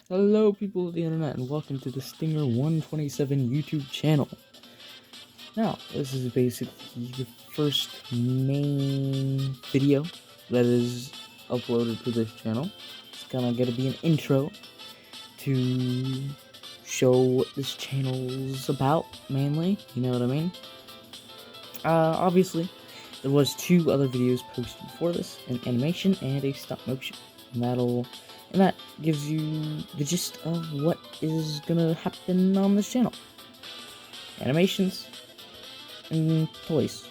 Hello, people of the internet, and welcome to the Stinger 127 YouTube channel. Now, this is basically the first main video that is uploaded to this channel. It's gonna be an intro to show what this channel's about, mainly. You know what I mean? Obviously, there was 2 other videos posted before this, an animation and a stop motion, and that gives you the gist of what is gonna happen on this channel. Animations and toys.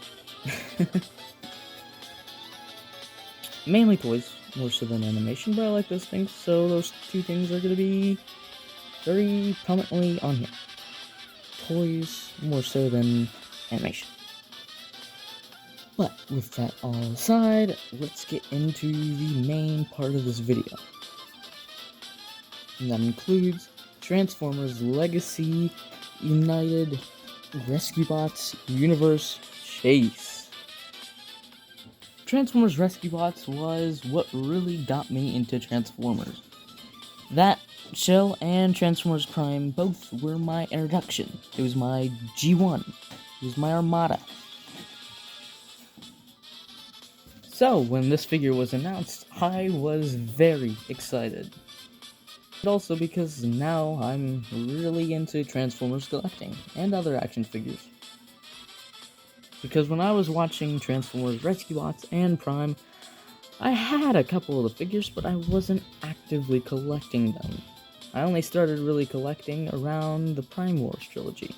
Mainly toys, more so than animation, but I like those things, so those 2 things are gonna be very prominently on here. Toys, more so than animation. But with that all aside, let's get into the main part of this video. And that includes Transformers Legacy United Rescue Bots Universe Chase. Transformers Rescue Bots was what really got me into Transformers. That show and Transformers Prime both were my introduction. It was my G1. It was my Armada. So, when this figure was announced, I was very excited. But also because now I'm really into Transformers collecting and other action figures. Because when I was watching Transformers Rescue Bots and Prime, I had a couple of the figures, but I wasn't actively collecting them. I only started really collecting around the Prime Wars trilogy.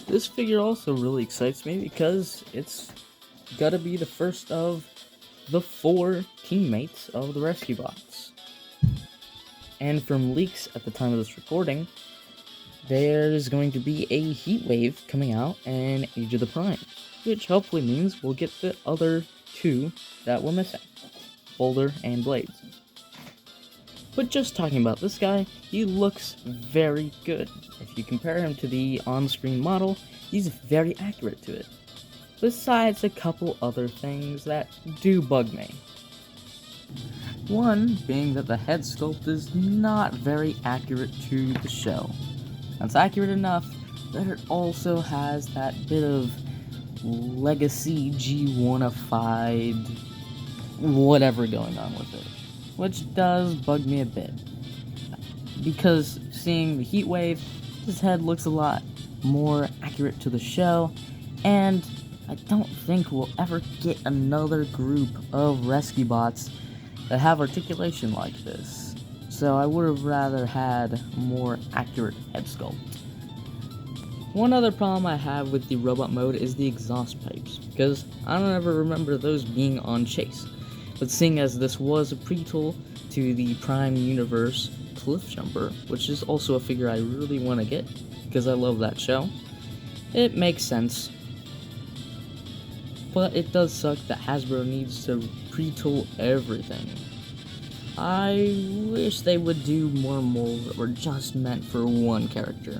This figure also really excites me because it's gotta be the first of the 4 teammates of the Rescue Bots. And from leaks at the time of this recording, there's going to be a heat wave coming out in Age of the Prime, which hopefully means we'll get the other 2 that we're missing, Boulder and Blades. But just talking about this guy, he looks very good. If you compare him to the on-screen model, he's very accurate to it. Besides a couple other things that do bug me. One being that the head sculpt is not very accurate to the show. It's accurate enough that it also has that bit of legacy G1-ified whatever going on with it, which does bug me a bit. Because seeing the heat wave, his head looks a lot more accurate to the show, and I don't think we'll ever get another group of Rescue Bots that have articulation like this. So I would have rather had more accurate head sculpt. One other problem I have with the robot mode is the exhaust pipes, because I don't ever remember those being on Chase. But seeing as this was a pre-tool to the Prime Universe Cliffjumper, which is also a figure I really want to get, because I love that show, it makes sense. But it does suck that Hasbro needs to pre-tool everything. I wish they would do more molds that were just meant for one character,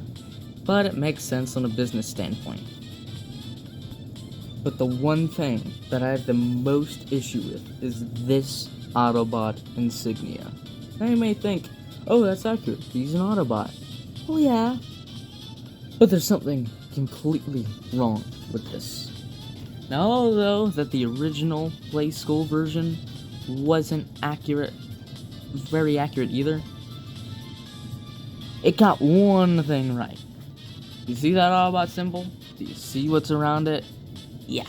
but it makes sense on a business standpoint. But the one thing that I have the most issue with is this Autobot insignia. Now you may think, oh, that's accurate, he's an Autobot. Well, yeah. But there's something completely wrong with this. Now, although that the original Play School version wasn't accurate, very accurate either, it got one thing right. You see that Autobot symbol? Do you see what's around it? Yeah.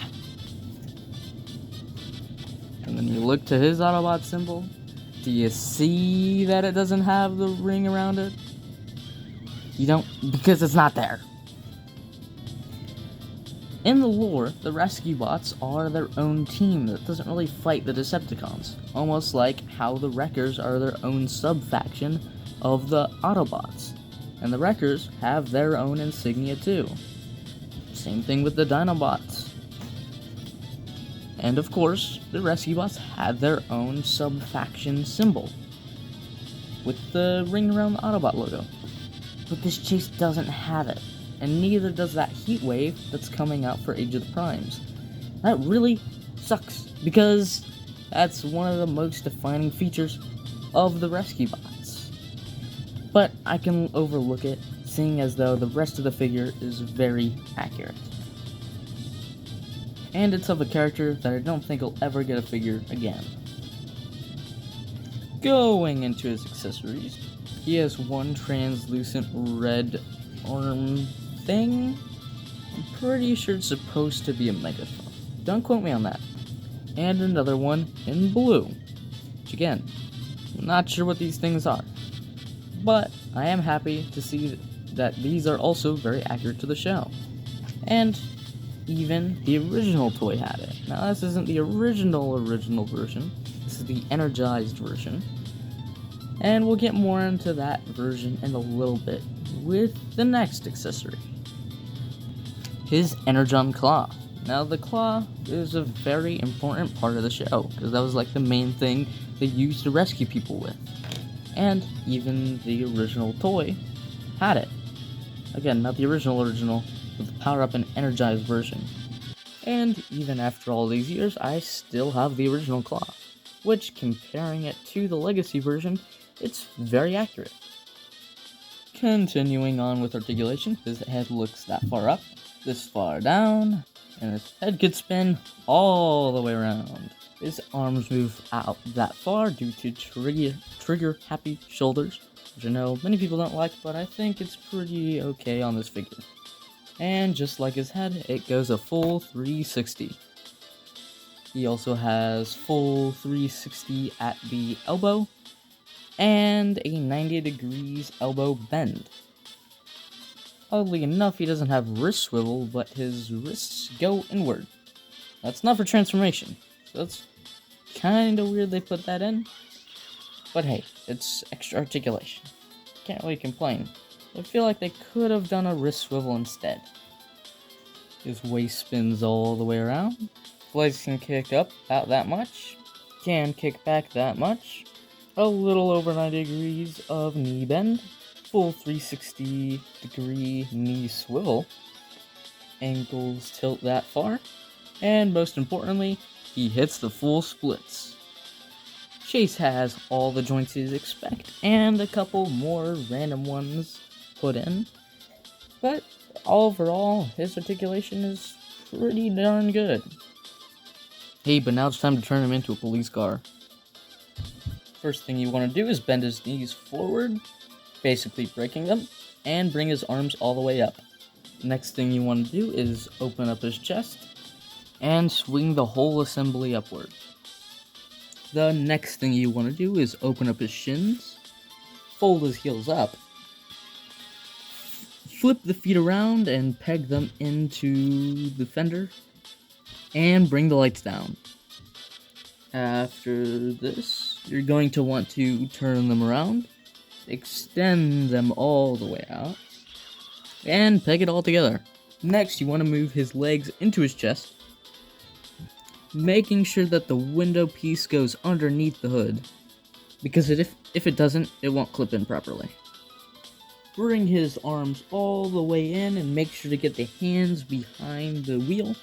And then you look to his Autobot symbol. Do you see that it doesn't have the ring around it? You don't, because it's not there. In the lore, the Rescue Bots are their own team that doesn't really fight the Decepticons, almost like how the Wreckers are their own sub-faction of the Autobots, and the Wreckers have their own insignia too. Same thing with the Dinobots. And of course, the Rescue Bots had their own sub-faction symbol, with the ring around the Autobot logo. But this Chase doesn't have it. And neither does that heat wave that's coming out for Age of the Primes. That really sucks, because that's one of the most defining features of the Rescue Bots. but I can overlook it, seeing as though the rest of the figure is very accurate. And it's of a character that I don't think will ever get a figure again. Going into his accessories, he has one translucent red arm thing. I'm pretty sure it's supposed to be a megaphone. Don't quote me on that. And another one in blue. Which again, I'm not sure what these things are. But I am happy to see that these are also very accurate to the show. And even the original toy had it. Now this isn't the original version. This is the energized version. And we'll get more into that version in a little bit with the next accessory. His Energon Claw. Now the claw is a very important part of the show, because that was like the main thing they used to rescue people with. And even the original toy had it. Again, not the original, but the power-up and energized version. And even after all these years, I still have the original claw, which, comparing it to the Legacy version, it's very accurate. Continuing on with articulation, his head looks that far up, this far down, and his head could spin all the way around. His arms move out that far due to trigger-happy shoulders, which I know many people don't like, but I think it's pretty okay on this figure. And just like his head, it goes a full 360. He also has full 360 at the elbow, and a 90 degrees elbow bend. Oddly enough, he doesn't have wrist swivel, but his wrists go inward. That's not for transformation, so that's kinda weird they put that in. But hey, it's extra articulation. Can't really complain. I feel like they could have done a wrist swivel instead. His waist spins all the way around. Legs can kick up about that much. Can kick back that much. A little over 90 degrees of knee bend. Full 360 degree knee swivel. Ankles tilt that far. And most importantly, he hits the full splits. Chase has all the joints you'd expect, and a couple more random ones put in. But overall, his articulation is pretty darn good. Hey, but now it's time to turn him into a police car. First thing you want to do is bend his knees forward, basically breaking them, and bring his arms all the way up. Next thing you want to do is open up his chest, and swing the whole assembly upward. The next thing you want to do is open up his shins, fold his heels up, flip the feet around and peg them into the fender, and bring the lights down. After this, you're going to want to turn them around, extend them all the way out, and peg it all together. Next, you want to move his legs into his chest, making sure that the window piece goes underneath the hood, because if it doesn't, it won't clip in properly. Bring his arms all the way in and make sure to get the hands behind the wheel,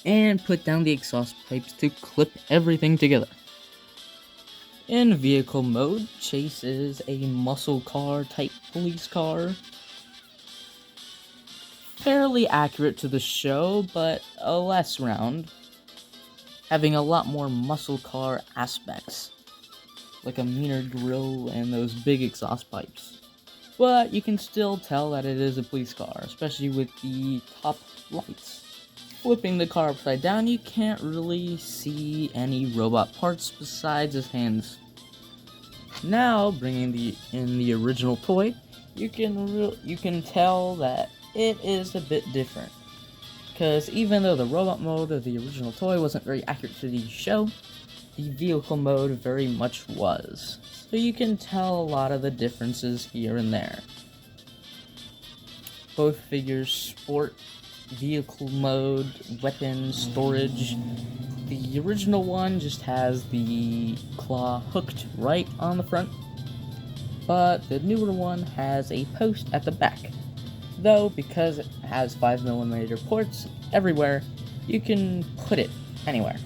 and put down the exhaust pipes to clip everything together. In vehicle mode, Chase is a muscle car type police car. Fairly accurate to the show, but less round, having a lot more muscle car aspects, like a meaner grille and those big exhaust pipes. But you can still tell that it is a police car, especially with the top lights. Flipping the car upside down, you can't really see any robot parts besides his hands. Now, bringing in the original toy, you can tell that it is a bit different. Because even though the robot mode of the original toy wasn't very accurate to the show, the vehicle mode very much was. So you can tell a lot of the differences here and there. Both figures sport vehicle mode, weapon storage. The original one just has the claw hooked right on the front, but the newer one has a post at the back. Though, because it has 5mm ports everywhere, you can put it anywhere.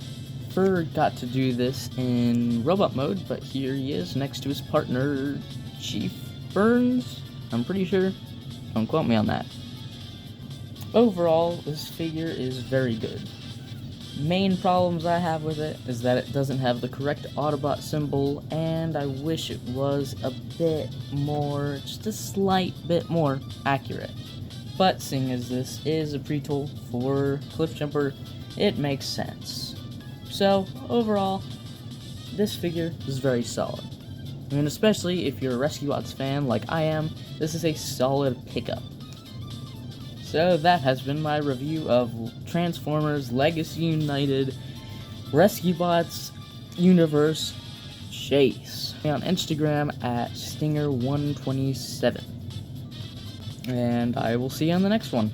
Forgot to do this in robot mode, but here he is next to his partner, Chief Burns, I'm pretty sure. Don't quote me on that. Overall, this figure is very good. Main problems I have with it is that it doesn't have the correct Autobot symbol, and I wish it was a bit more, just a slight bit more accurate. But seeing as this is a pre-tool for Cliffjumper, it makes sense. So, overall, this figure is very solid. And especially if you're a Rescue Bots fan like I am, this is a solid pickup. So that has been my review of Transformers Legacy United Rescue Bots Universe Chase on Instagram at Stinger127. And I will see you on the next one.